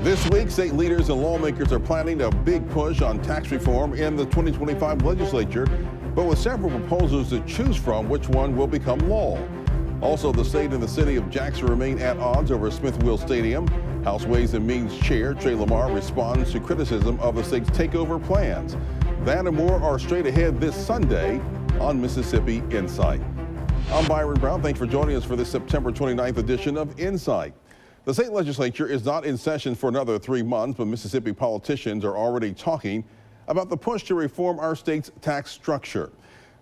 This week, state leaders and lawmakers are planning a big push on tax reform in the 2025 legislature, but with several proposals to choose from, which one will become law. Also, the state and the city of Jackson remain at odds over Smith Will Stadium. House Ways and Means Chair Trey Lamar responds to criticism of the state's takeover plans. That and more are straight ahead this Sunday on Mississippi Insight. I'm Byron Brown. Thanks for joining us for this September 29th edition of Insight. The state legislature is not in session for another 3 months, but Mississippi politicians are already talking about the push to reform our state's tax structure.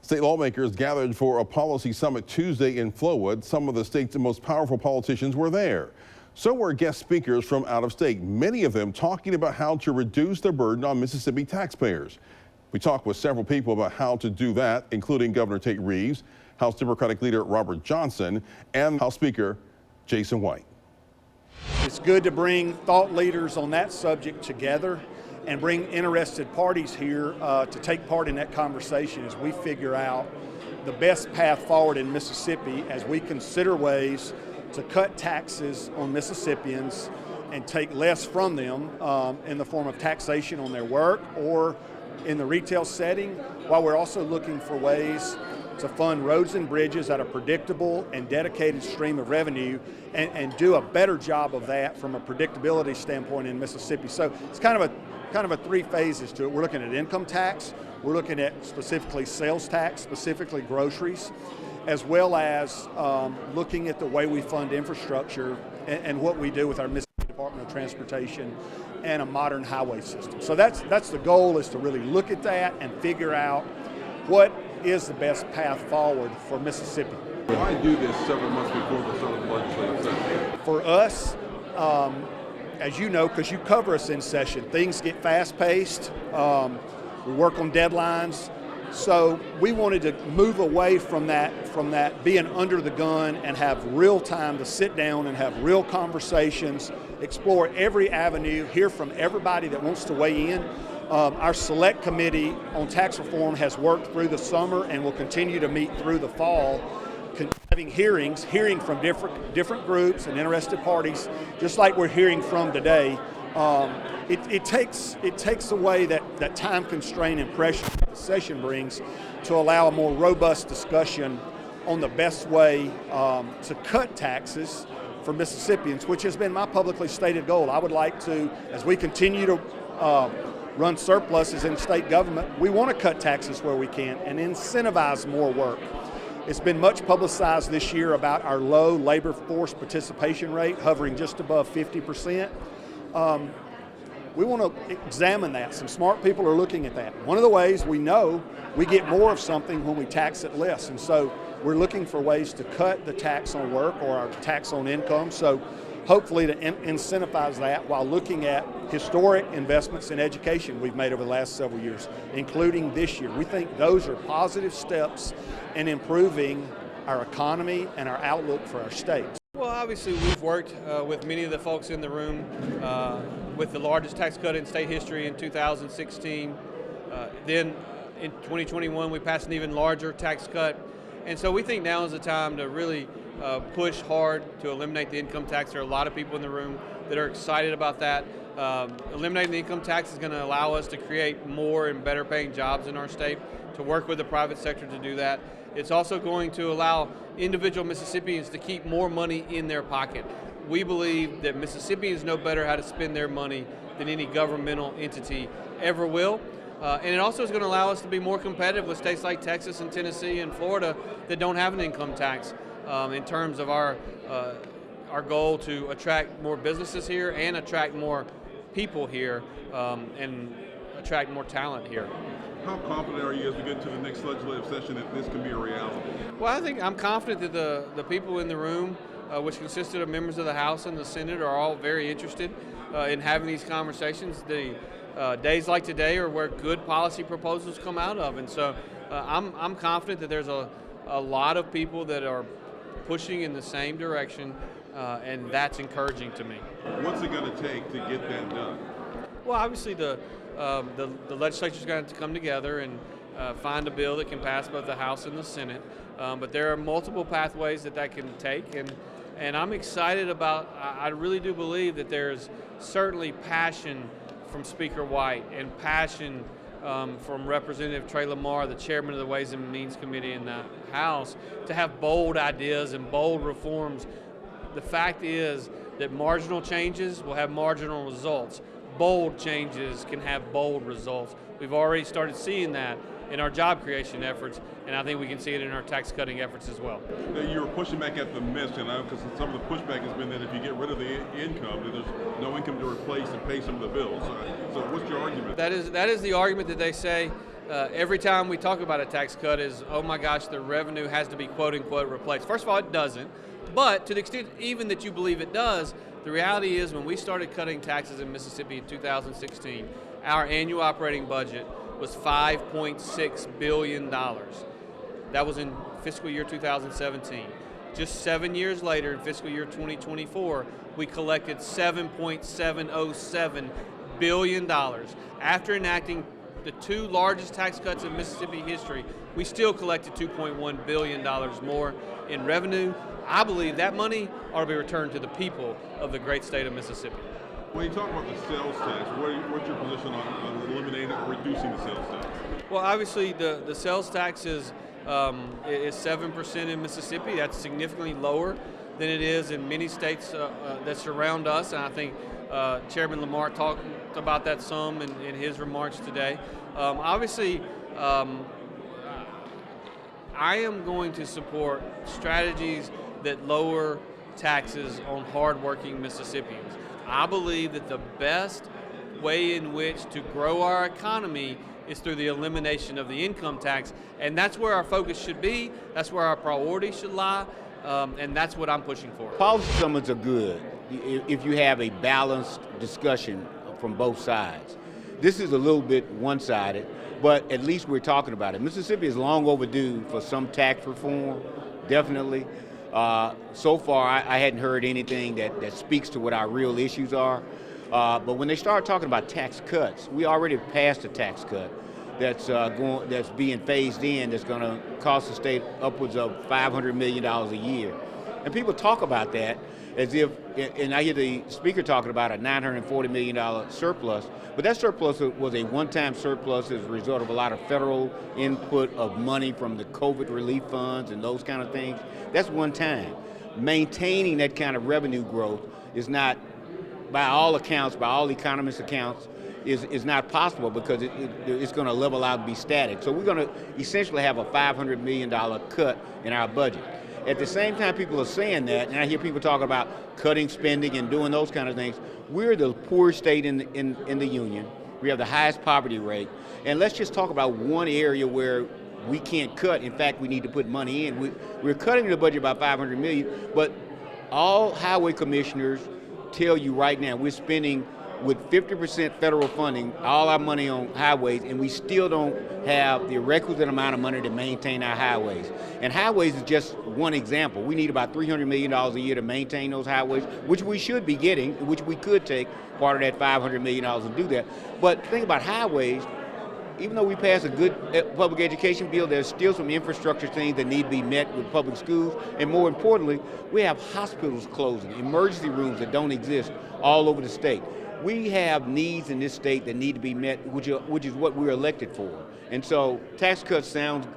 State lawmakers gathered for a policy summit Tuesday in Flowood. Some of the state's most powerful politicians were there. So were guest speakers from out of state, many of them talking about how to reduce the burden on Mississippi taxpayers. We talked with several people about how to do that, including Governor Tate Reeves, House Democratic Leader Robert Johnson, and House Speaker Jason White. It's good to bring thought leaders on that subject together and bring interested parties here to take part in that conversation as we figure out the best path forward in Mississippi as we consider ways to cut taxes on Mississippians and take less from them in the form of taxation on their work or in the retail setting, while we're also looking for ways to fund roads and bridges at a predictable and dedicated stream of revenue and do a better job of that from a predictability standpoint in Mississippi. So it's kind of a 3 phases to it. We're looking at income tax, we're looking at specifically sales tax, specifically groceries, as well as looking at the way we fund infrastructure and what we do with our Mississippi Department of Transportation and a modern highway system. So that's the goal, is to really look at that and figure out what is the best path forward for Mississippi. Why do this several months before the start of the legislative session? For us, as you know, because you cover us in session, things get fast-paced. We work on deadlines. So we wanted to move away from that being under the gun and have real time to sit down and have real conversations, explore every avenue, hear from everybody that wants to weigh in. Our select committee on tax reform has worked through the summer and will continue to meet through the fall, having hearings, hearing from different groups and interested parties, just like we're hearing from today. It takes away that time constraint and pressure that the session brings to allow a more robust discussion on the best way to cut taxes for Mississippians, which has been my publicly stated goal. I would like to, as we continue to run surpluses in state government, we want to cut taxes where we can and incentivize more work. It's been much publicized this year about our low labor force participation rate, hovering just above 50%. We want to examine that. Some smart people are looking at that. One of the ways we know we get more of something when we tax it less, and so we're looking for ways to cut the tax on work or our tax on income. So hopefully to incentivize that while looking at historic investments in education we've made over the last several years, including this year. We think those are positive steps in improving our economy and our outlook for our state. Well, obviously we've worked with many of the folks in the room with the largest tax cut in state history in 2016. Then in 2021 we passed an even larger tax cut. And so we think now is the time to really push hard to eliminate the income tax. There are a lot of people in the room that are excited about that. Eliminating the income tax is going to allow us to create more and better paying jobs in our state, to work with the private sector to do that. It's also going to allow individual Mississippians to keep more money in their pocket. We believe that Mississippians know better how to spend their money than any governmental entity ever will. And it also is going to allow us to be more competitive with states like Texas and Tennessee and Florida that don't have an income tax in terms of our goal to attract more businesses here and attract more people here and attract more talent here. How confident are you as we get to the next legislative session that this can be a reality? Well, I think I'm confident that the people in the room, which consisted of members of the House and the Senate, are all very interested in having these conversations. The days like today are where good policy proposals come out of, and so I'm confident that there's a lot of people that are pushing in the same direction, and that's encouraging to me. What's it going to take to get that done? Well, obviously the legislature's going to come together and find a bill that can pass both the House and the Senate, but there are multiple pathways that can take, And I'm excited about, I really do believe that there's certainly passion from Speaker White and passion from Representative Trey Lamar, the chairman of the Ways and Means Committee in the House, to have bold ideas and bold reforms. The fact is that marginal changes will have marginal results. Bold changes can have bold results. We've already started seeing that in our job creation efforts, and I think we can see it in our tax cutting efforts as well. You're pushing back at the myths, because some of the pushback has been that if you get rid of the income, then there's no income to replace and pay some of the bills. So what's your argument? That is the argument that they say every time we talk about a tax cut is, oh my gosh, the revenue has to be quote unquote replaced. First of all, it doesn't. But to the extent even that you believe it does, the reality is when we started cutting taxes in Mississippi in 2016, our annual operating budget was $5.6 billion. That was in fiscal year 2017. Just 7 years later, in fiscal year 2024, we collected $7.707 billion. After enacting the two largest tax cuts in Mississippi history, we still collected $2.1 billion more in revenue. I believe that money ought to be returned to the people of the great state of Mississippi. When you talk about the sales tax, what's your position on eliminating or reducing the sales tax? Well, obviously the sales tax is 7% in Mississippi. That's significantly lower than it is in many states that surround us, and I think Chairman Lamar talked about that some in his remarks today. Obviously, I am going to support strategies that lower taxes on hardworking Mississippians. I believe that the best way in which to grow our economy is through the elimination of the income tax, and that's where our focus should be, that's where our priorities should lie, and that's what I'm pushing for. Policy summits are good if you have a balanced discussion from both sides. This is a little bit one-sided, but at least we're talking about it. Mississippi is long overdue for some tax reform, definitely. So far, I hadn't heard anything that speaks to what our real issues are. But when they start talking about tax cuts, we already passed a tax cut that's being phased in, that's going to cost the state upwards of $500 million a year. And people talk about that as if, and I hear the speaker talking about a $940 million surplus, but that surplus was a one-time surplus as a result of a lot of federal input of money from the COVID relief funds and those kind of things. That's one time. Maintaining that kind of revenue growth is not, by all accounts, by all economists' accounts, is not possible because it's going to level out and be static. So we're going to essentially have a $500 million cut in our budget. At the same time people are saying that, and I hear people talking about cutting spending and doing those kind of things, we're the poorest state in the union. We have the highest poverty rate. And let's just talk about one area where we can't cut. In fact, we need to put money in. We're cutting the budget by $500 million, but all highway commissioners tell you right now we're spending with 50% federal funding, all our money on highways, and we still don't have the requisite amount of money to maintain our highways. And highways is just one example. We need about $300 million a year to maintain those highways, which we should be getting, which we could take part of that $500 million and do that. But think about highways. Even though we passed a good public education bill, there's still some infrastructure things that need to be met with public schools. And more importantly, we have hospitals closing, emergency rooms that don't exist all over the state. We have needs in this state that need to be met, which is what we're elected for. And so tax cuts sound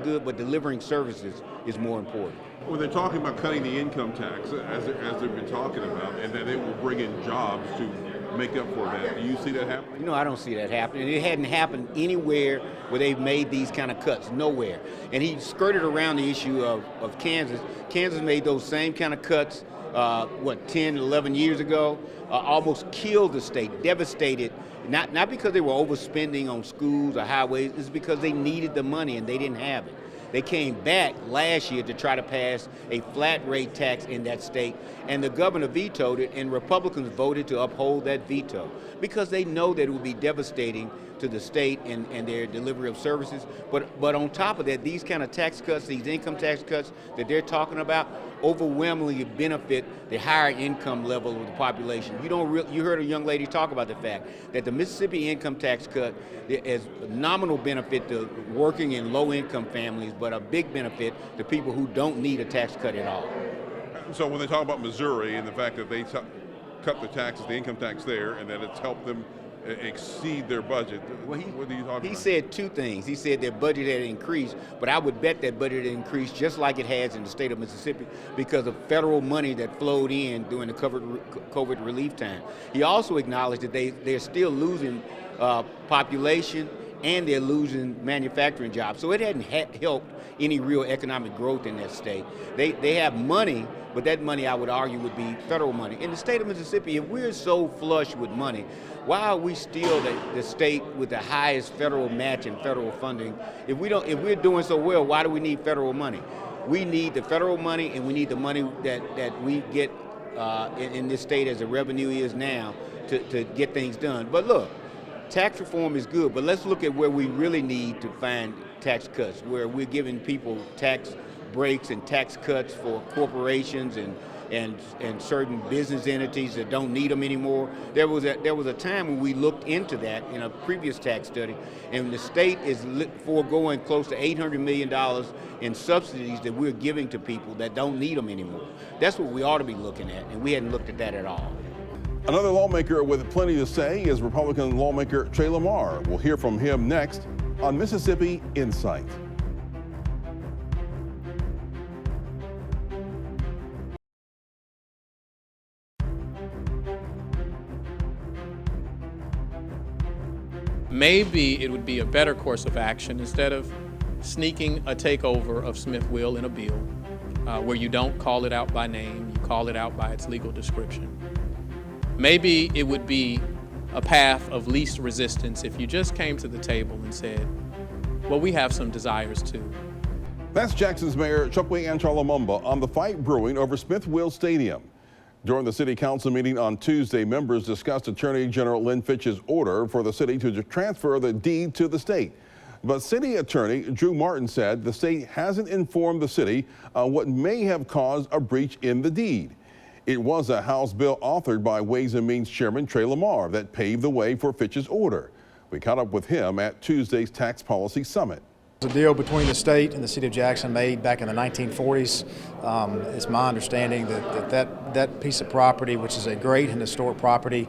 good, but delivering services is more important. When they're talking about cutting the income tax, as they've been talking about, and that it will bring in jobs to make up for that, do you see that happening? You know, I don't see that happening. It hadn't happened anywhere where they've made these kind of cuts, nowhere. And he skirted around the issue of Kansas. Kansas made those same kind of cuts, 10, 11 years ago, almost killed the state, devastated, not because they were overspending on schools or highways, it's because they needed the money and they didn't have it. They came back last year to try to pass a flat rate tax in that state, and the governor vetoed it, and Republicans voted to uphold that veto because they know that it would be devastating to the state and their delivery of services. But on top of that, these kind of tax cuts, these income tax cuts that they're talking about, overwhelmingly benefit the higher income level of the population. You heard a young lady talk about the fact that the Mississippi income tax cut is a nominal benefit to working and low income families, but a big benefit to people who don't need a tax cut at all. So when they talk about Missouri and the fact that they cut the taxes, the income tax there, and that it's helped them exceed their budget, Well, what are you talking about? He said two things. He said their budget had increased, but I would bet that budget had increased just like it has in the state of Mississippi because of federal money that flowed in during the COVID relief time. He also acknowledged that they're still losing population and they're losing manufacturing jobs. So it hadn't helped any real economic growth in that state. They have money, but that money I would argue would be federal money. In the state of Mississippi, if we're so flush with money, why are we still the state with the highest federal match and federal funding? If we're doing so well, why do we need federal money? We need the federal money, and we need the money that we get in this state as the revenue is now to get things done. But look, tax reform is good, but let's look at where we really need to find tax cuts, where we're giving people tax breaks and tax cuts for corporations and certain business entities that don't need them anymore. There was a time when we looked into that in a previous tax study, and the state is foregoing close to $800 million in subsidies that we're giving to people that don't need them anymore. That's what we ought to be looking at, and we hadn't looked at that at all. Another lawmaker with plenty to say is Republican lawmaker Trey Lamar. We'll hear from him next on Mississippi Insight. Maybe it would be a better course of action instead of sneaking a takeover of Smith-Will in a bill where you don't call it out by name, you call it out by its legal description. Maybe it would be a path of least resistance if you just came to the table and said, well, we have some desires too. That's Jackson's Mayor Chokwe Anchar Lumumba on the fight brewing over Smith-Will Stadium. During the city council meeting on Tuesday, members discussed Attorney General Lynn Fitch's order for the city to transfer the deed to the state. But city attorney Drew Martin said the state hasn't informed the city on what may have caused a breach in the deed. It was a House bill authored by Ways and Means Chairman Trey Lamar that paved the way for Fitch's order. We caught up with him at Tuesday's Tax Policy Summit. The deal between the state and the city of Jackson made back in the 1940s. It's my understanding that piece of property, which is a great and historic property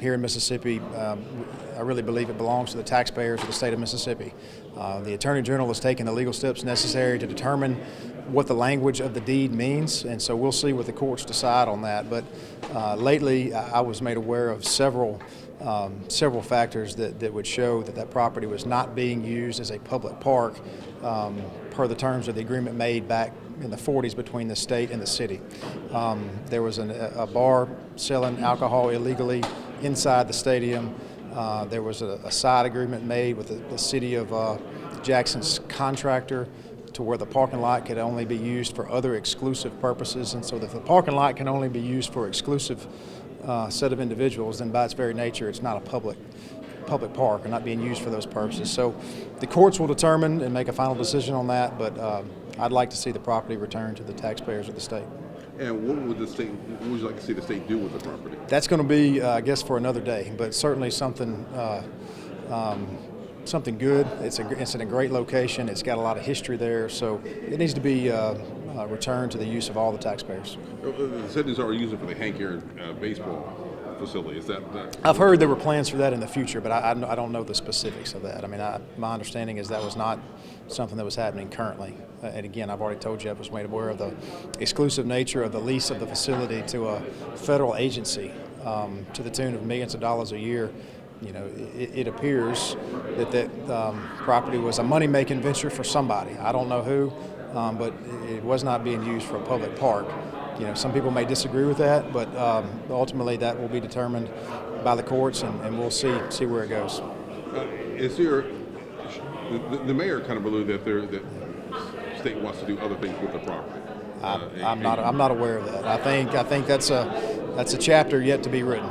here in Mississippi, I really believe it belongs to the taxpayers of the state of Mississippi. The Attorney General has taken the legal steps necessary to determine what the language of the deed means, and so we'll see what the courts decide on that. But lately, I was made aware of several factors that would show that property was not being used as a public park per the terms of the agreement made back in the 40s between the state and the city. There was a bar selling alcohol illegally inside the stadium. There was a side agreement made with the city of Jackson's contractor to where the parking lot could only be used for other exclusive purposes, and so if the parking lot can only be used for exclusive set of individuals, then by its very nature it's not a public park and not being used for those purposes. So the courts will determine and make a final decision on that, but I'd like to see the property returned to the taxpayers of the state. And what would you like to see the state do with the property? That's going to be, I guess, for another day, but certainly something good. It's in a great location. It's got a lot of history there, so it needs to be returned to the use of all the taxpayers. The cities are using it for the Hank Aaron baseball facility. Is that? I've heard there were plans for that in the future, but I don't know the specifics of that. I mean, my understanding is that was not something that was happening currently. And again, I've already told you I was made aware of the exclusive nature of the lease of the facility to a federal agency to the tune of millions of dollars a year. You know, it appears that property was a money-making venture for somebody. I don't know who, but it was not being used for a public park. You know, some people may disagree with that, but ultimately that will be determined by the courts, and we'll see where it goes. Is there? The mayor kind of alluded that the state wants to do other things with the property. I'm not aware of that. I think that's a chapter yet to be written.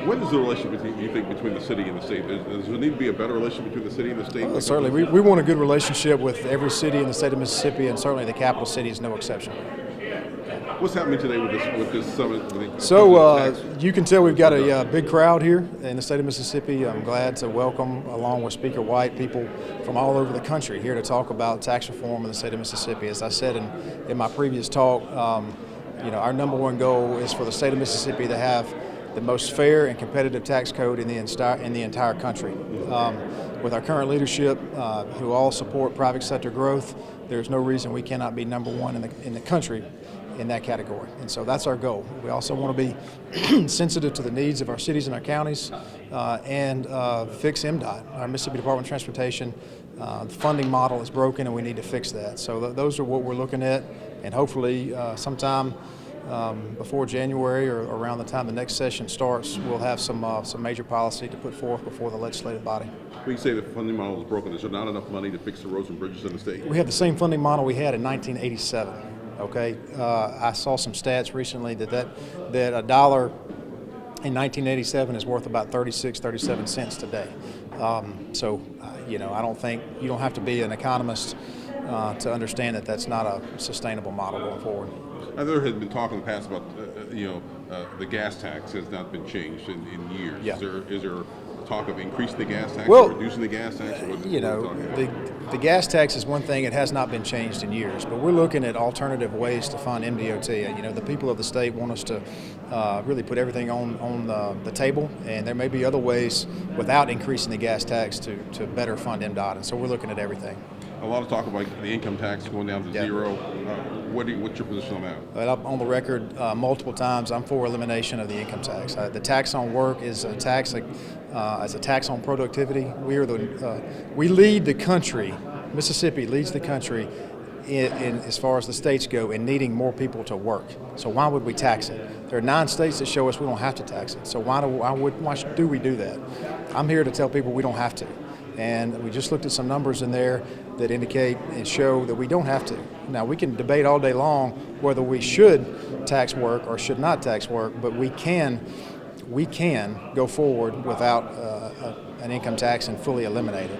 What is the relationship between the city and the state? Does there need to be a better relationship between the city and the state? Certainly, we want a good relationship with every city in the state of Mississippi, and certainly the capital city is no exception. What's happening today with this summit? So you can tell we've got a big crowd here in the state of Mississippi. I'm glad to welcome, along with Speaker White, people from all over the country here to talk about tax reform in the state of Mississippi. As I said in my previous talk, our number one goal is for the state of Mississippi to have the most fair and competitive tax code in the entire country. With our current leadership, who all support private sector growth, there's no reason we cannot be number one in the country in that category. And so that's our goal. We also want to be sensitive to the needs of our cities and our counties and fix MDOT. Our Mississippi Department of Transportation, the funding model is broken and we need to fix that. So those are what we're looking at, and hopefully sometime before January or around the time the next session starts, we'll have some major policy to put forth before the legislative body. When you say the funding model is broken, is there not enough money to fix the roads and bridges in the state? We have the same funding model we had in 1987. Okay, I saw some stats recently that a dollar in 1987 is worth about 37 cents today. I don't think you don't have to be an economist to understand that that's not a sustainable model going forward. There has been talk in the past about the gas tax has not been changed in years. Yeah. Is there talk of increasing the gas tax well, or reducing the gas tax? The gas tax is one thing. It has not been changed in years, but we're looking at alternative ways to fund MDOT. The people of the state want us to really put everything on the table, and there may be other ways without increasing the gas tax to better fund MDOT, and so we're looking at everything. A lot of talk about the income tax going down to zero. What's your position on that? Well, I'm on the record multiple times. I'm for elimination of the income tax. The tax on work is a tax on productivity. We lead the country. Mississippi leads the country in as far as the states go in needing more people to work. So why would we tax it? There are 9 states that show us we don't have to tax it. So why do we do that? I'm here to tell people we don't have to. And we just looked at some numbers in there that indicate and show that we don't have to. Now, we can debate all day long whether we should tax work or should not tax work, but we can go forward without an income tax and fully eliminate it.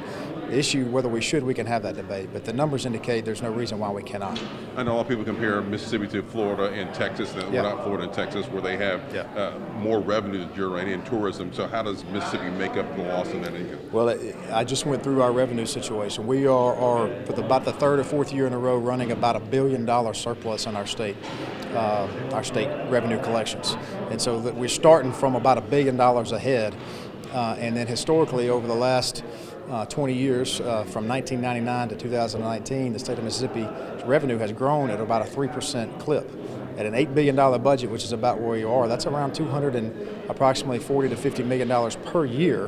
The issue, whether we should, we can have that debate, but the numbers indicate there's no reason why we cannot. I know a lot of people compare Mississippi to Florida and Texas, and not Florida and Texas, where they have more revenue to generate in tourism. So how does Mississippi make up the loss in that income? Well, I just went through our revenue situation. We are for about the 3rd or 4th year in a row running about $1 billion surplus in our state revenue collections. And so we're starting from about $1 billion ahead. And then historically over the last 20 years, from 1999 to 2019, the state of Mississippi's revenue has grown at about a 3% clip. At an $8 billion budget, which is about where you are, that's around approximately $40 to $50 million per year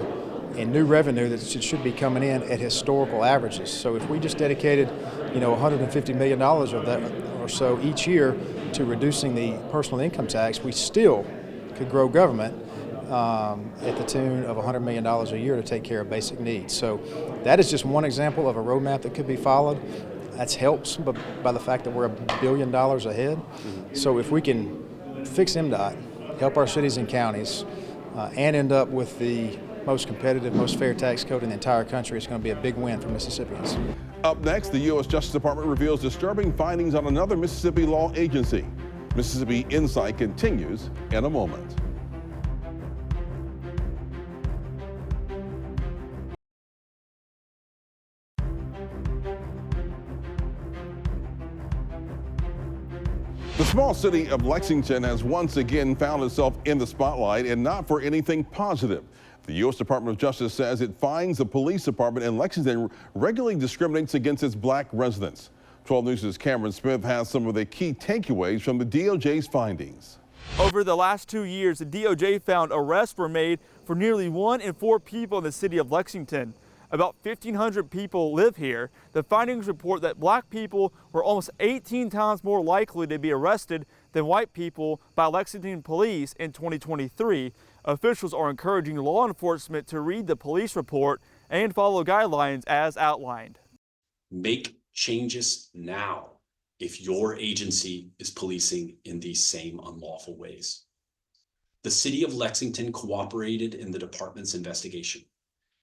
in new revenue that should be coming in at historical averages. So if we just dedicated, $150 million of that or so each year to reducing the personal income tax, we still could grow government at the tune of $100 million a year to take care of basic needs. So that is just one example of a roadmap that could be followed. That's helped by the fact that we're $1 billion ahead. So if we can fix MDOT, help our cities and counties, and end up with the most competitive, most fair tax code in the entire country, it's going to be a big win for Mississippians. Up next, the U.S. Justice Department reveals disturbing findings on another Mississippi law agency. Mississippi Insight continues in a moment. The small city of Lexington has once again found itself in the spotlight, and not for anything positive. The U.S. Department of Justice says it finds the police department in Lexington regularly discriminates against its black residents. 12 News' Cameron Smith has some of the key takeaways from the DOJ's findings. Over the last 2 years, the DOJ found arrests were made for nearly 1 in 4 people in the city of Lexington. About 1,500 people live here. The findings report that black people were almost 18 times more likely to be arrested than white people by Lexington police in 2023. Officials are encouraging law enforcement to read the police report and follow guidelines as outlined. Make changes now if your agency is policing in these same unlawful ways. The city of Lexington cooperated in the department's investigation,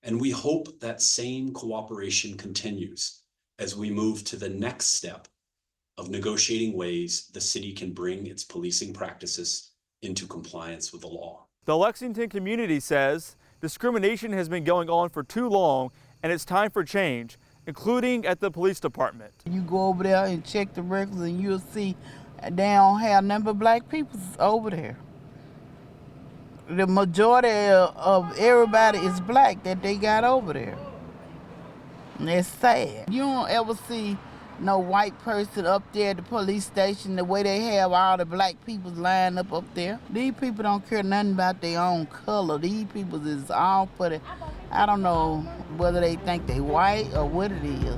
and we hope that same cooperation continues as we move to the next step of negotiating ways the city can bring its policing practices into compliance with the law. The Lexington community says discrimination has been going on for too long and it's time for change, including at the police department. You go over there and check the records and you'll see they don't have none but black people over there. The majority of everybody is black that they got over there. And that's sad. You don't ever see no white person up there at the police station the way they have all the black people lined up there. These people don't care nothing about their own color. These people is all for the, I don't know whether they think they white or what it is,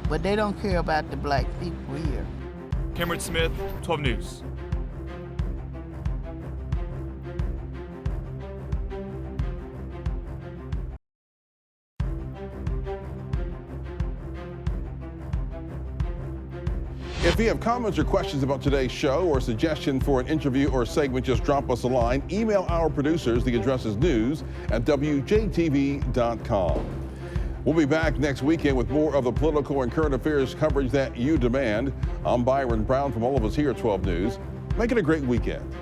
but they don't care about the black people here. Cameron Smith, 12 News. If you have comments or questions about today's show or suggestions for an interview or segment, just drop us a line. Email our producers. The address is news@WJTV.com. We'll be back next weekend with more of the political and current affairs coverage that you demand. I'm Byron Brown from all of us here at 12 News. Make it a great weekend.